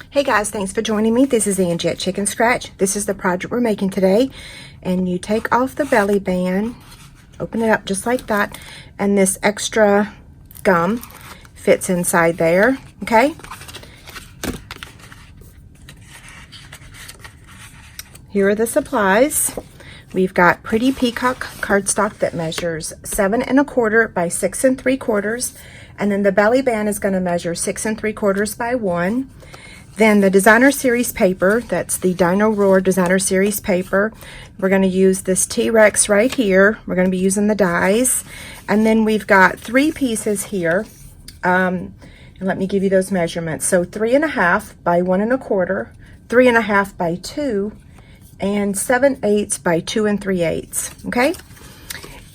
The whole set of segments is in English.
Hey guys, thanks for joining me. This is Angie at Chicken Scratch. This is the project we're making today. And you take off the belly band, open it up just like that, and this extra gum fits inside there, okay? Here are the supplies. We've got Pretty Peacock cardstock that measures 7 1/4 by 6 3/4, and then the belly band is going to measure 6 3/4 by 1. Then the Designer Series paper, that's the Dino Roar Designer Series paper. We're going to use this T-Rex right here. We're going to be using the dies. And then we've got 3 pieces here. And let me give you those measurements. So 3 1/2 by 1 1/4, 3 1/2 by 2, and 7/8 by 2 3/8. Okay?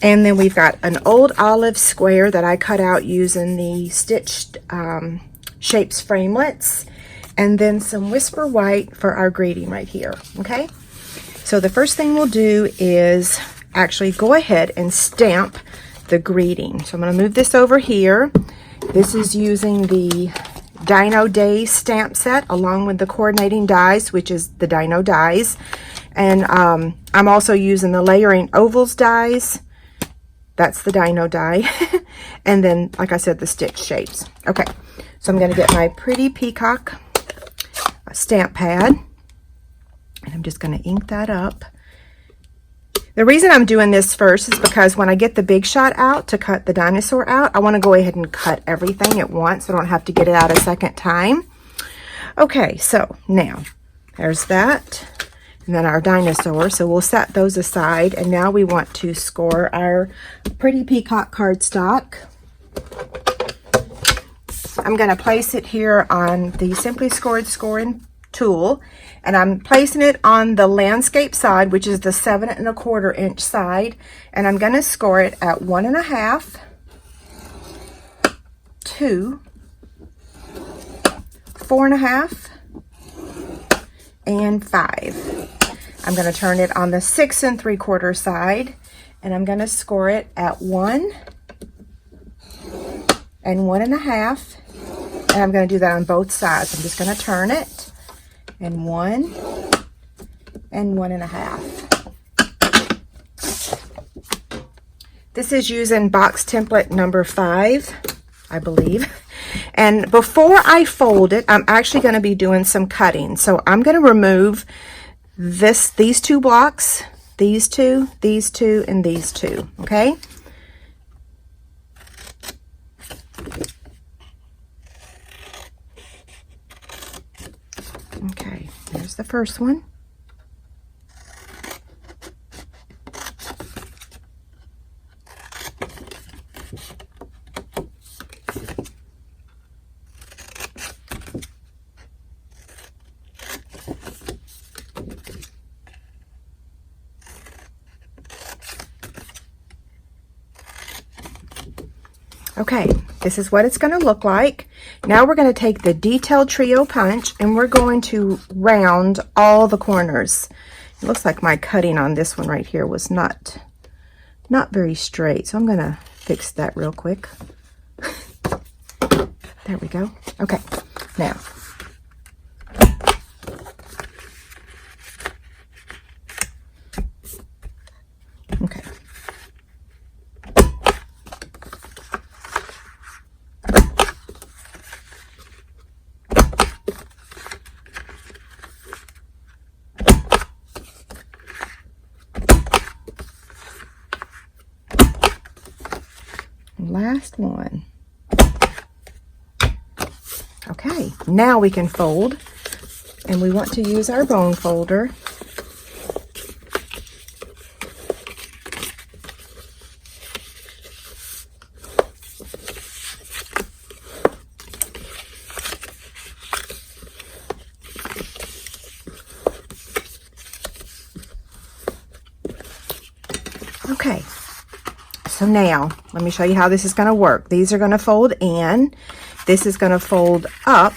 And then we've got an old olive square that I cut out using the Stitched Shapes framelits. And then some Whisper White for our greeting right here, okay? So the first thing we'll do is actually go ahead and stamp the greeting. So I'm going to move this over here. This is using the Dino Days stamp set along with the coordinating dies, which is the Dino dies. And I'm also using the Layering Ovals dies. That's the Dino die. And then, like I said, the Stitch Shapes. Okay, so I'm going to get my Pretty Peacock stamp pad, and I'm just going to ink that up. The reason I'm doing this first is because when I get the Big Shot out to cut the dinosaur out, I want to go ahead and cut everything at once. I don't have to get it out a second time. Okay, so now there's that, and then our dinosaur. So we'll set those aside, and now we want to score our Pretty Peacock cardstock. I'm going to place it here on the Simply Scored scoring tool, and I'm placing it on the landscape side, which is the 7 1/4 inch side, and I'm going to score it at 1 1/2, 2, 4 1/2, and 5. I'm going to turn it on the 6 3/4 side, and I'm going to score it at 1 and 1 1/2. And I'm going to do that on both sides. I'm just going to turn it, and 1 and 1 1/2. This is using box template number 5, I believe. And before I fold it, I'm actually going to be doing some cutting. So I'm going to remove these 2 blocks, these 2, and these 2. Okay. Okay, there's the first one. Okay, this is what it's going to look like. Now we're going to take the Detail Trio punch, and we're going to round all the corners. It looks like my cutting on this one right here was not very straight, so I'm going to fix that real quick. There we go. Okay, now okay. Last one. Okay, now we can fold, and we want to use our bone folder. Okay. So now, let me show you how this is going to work. These are going to fold in, this is going to fold up,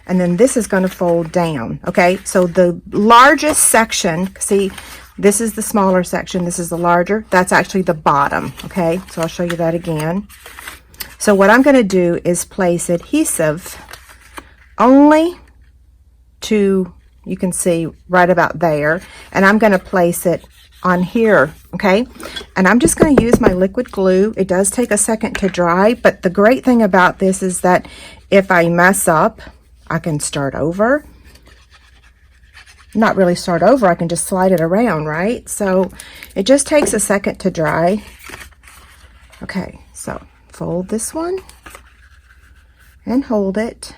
and then this is going to fold down, okay? So the largest section, see, this is the smaller section, this is the larger, that's actually the bottom, okay? So I'll show you that again. So what I'm going to do is place adhesive only to, you can see right about there, and I'm going to place it on here, okay? And I'm just going to use my liquid glue. It does take a second to dry, but the great thing about this is that if I mess up, I can start over. Not really start over, I can just slide it around, right? So it just takes a second to dry. Okay, so fold this one and hold it.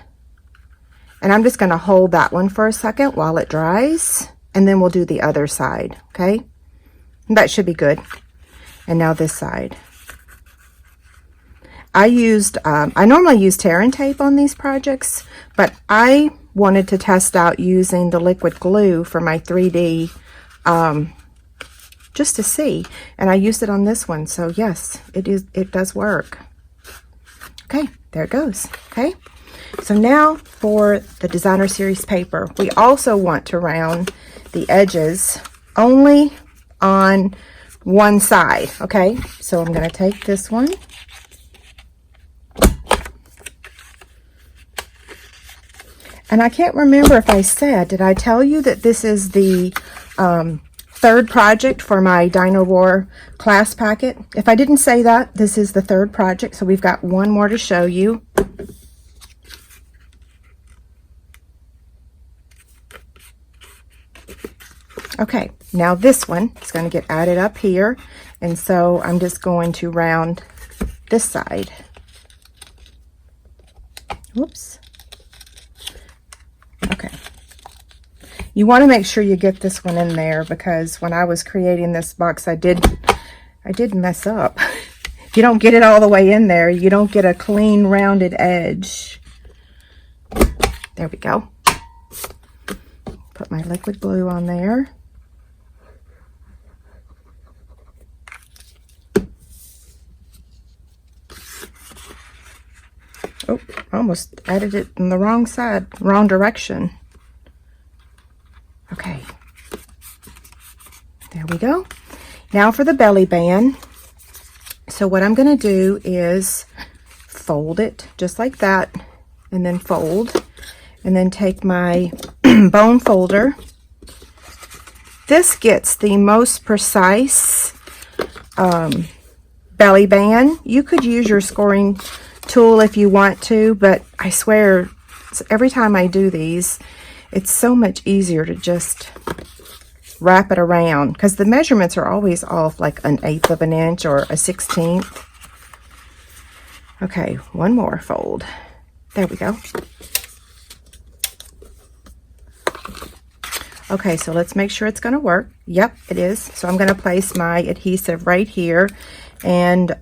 And I'm just going to hold that one for a second while it dries, and then we'll do the other side, okay? That should be good. And now this side. I normally use tear and tape on these projects, but I wanted to test out using the liquid glue for my 3D just to see. And I used it on this one, so yes, it does work. Okay, there it goes, okay? So now for the designer series paper, we also want to round the edges only on one side, okay? So I'm going to take this one. And I can't remember if I said, did I tell you that this is the third project for my DynoWar class packet? If I didn't say that, this is the third project, so we've got one more to show you. Okay, now this one is going to get added up here, and so I'm just going to round this side. Whoops. Okay. You want to make sure you get this one in there, because when I was creating this box, I did mess up. If you don't get it all the way in there, you don't get a clean rounded edge. There we go. Put my liquid glue on there. Oh, almost added it in the wrong side, wrong direction. Okay. There we go. Now for the belly band. So what I'm going to do is fold it just like that, and then fold, and then take my bone folder. This gets the most precise belly band. You could use your scoring tool if you want to, but I swear every time I do these, it's so much easier to just wrap it around, because the measurements are always off like 1/8 of an inch or a 1/16. Okay, one more fold. There we go. Okay, so let's make sure it's going to work. Yep, it is. So I'm going to place my adhesive right here, and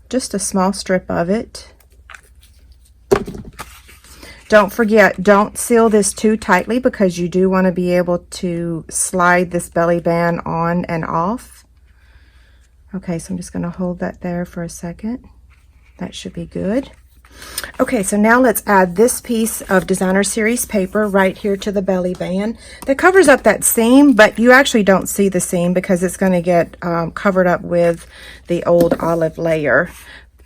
just a small strip of it. Don't forget, don't seal this too tightly, because you do want to be able to slide this belly band on and off. Okay, so I'm just going to hold that there for a second. That should be good. Okay, so now let's add this piece of designer series paper right here to the belly band. That covers up that seam, but you actually don't see the seam because it's going to get covered up with the old olive layer.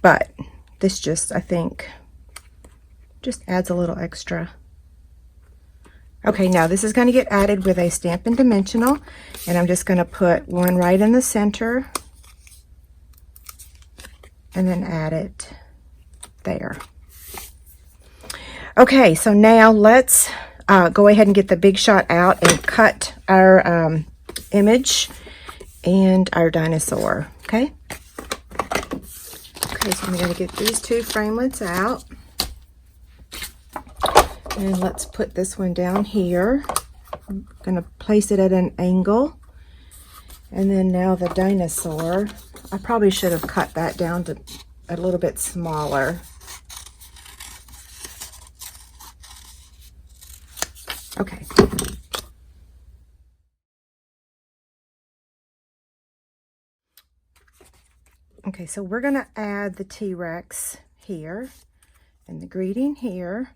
But this just, I think, just adds a little extra. Okay, now this is going to get added with a Stampin' Dimensional, and I'm just going to put one right in the center and then add it there. Okay, so now let's go ahead and get the Big Shot out and cut our image and our dinosaur. Okay. Okay, so I'm going to get these two framelits out. And let's put this one down here. I'm going to place it at an angle. And then now the dinosaur. I probably should have cut that down to a little bit smaller. Okay. Okay, so we're going to add the T-Rex here and the greeting here.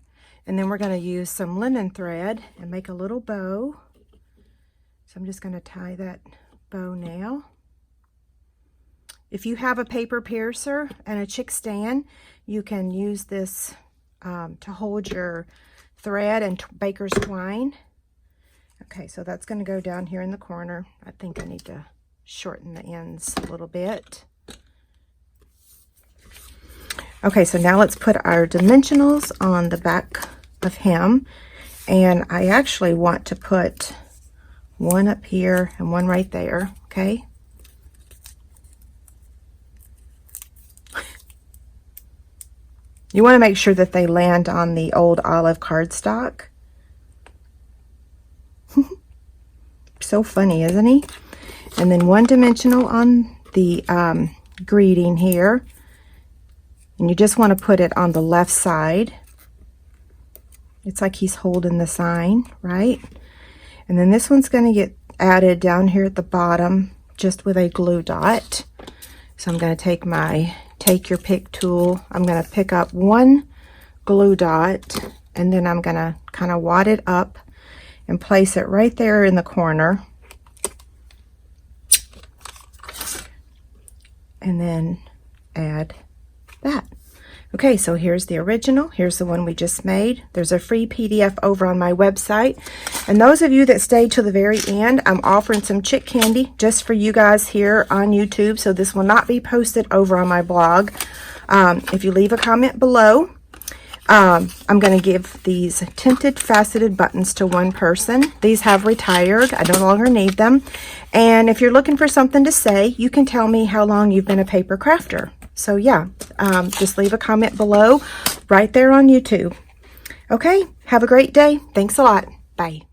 And then we're going to use some linen thread and make a little bow. So I'm just going to tie that bow now. If you have a paper piercer and a chick stand, you can use this to hold your thread and baker's twine. Okay, so that's going to go down here in the corner. I think I need to shorten the ends a little bit. Okay, so now let's put our dimensionals on the back of him. And I actually want to put one up here and one right there, okay? You want to make sure that they land on the old olive cardstock. So funny, isn't he? And then one dimensional on the greeting here. And you just want to put it on the left side. It's like he's holding the sign, right? And then this one's going to get added down here at the bottom just with a glue dot. So I'm going to take my take your pick tool. I'm going to pick up one glue dot, and then I'm going to kind of wad it up and place it right there in the corner. And then add that. Okay, so here's the original. Here's the one we just made. There's a free PDF over on my website. And those of you that stay till the very end, I'm offering some chick candy just for you guys here on YouTube. So this will not be posted over on my blog. If you leave a comment below, I'm going to give these tinted faceted buttons to one person. These have retired. I no longer need them. And if you're looking for something to say, you can tell me how long you've been a paper crafter. So yeah, just leave a comment below right there on YouTube. Okay, have a great day. Thanks a lot. Bye.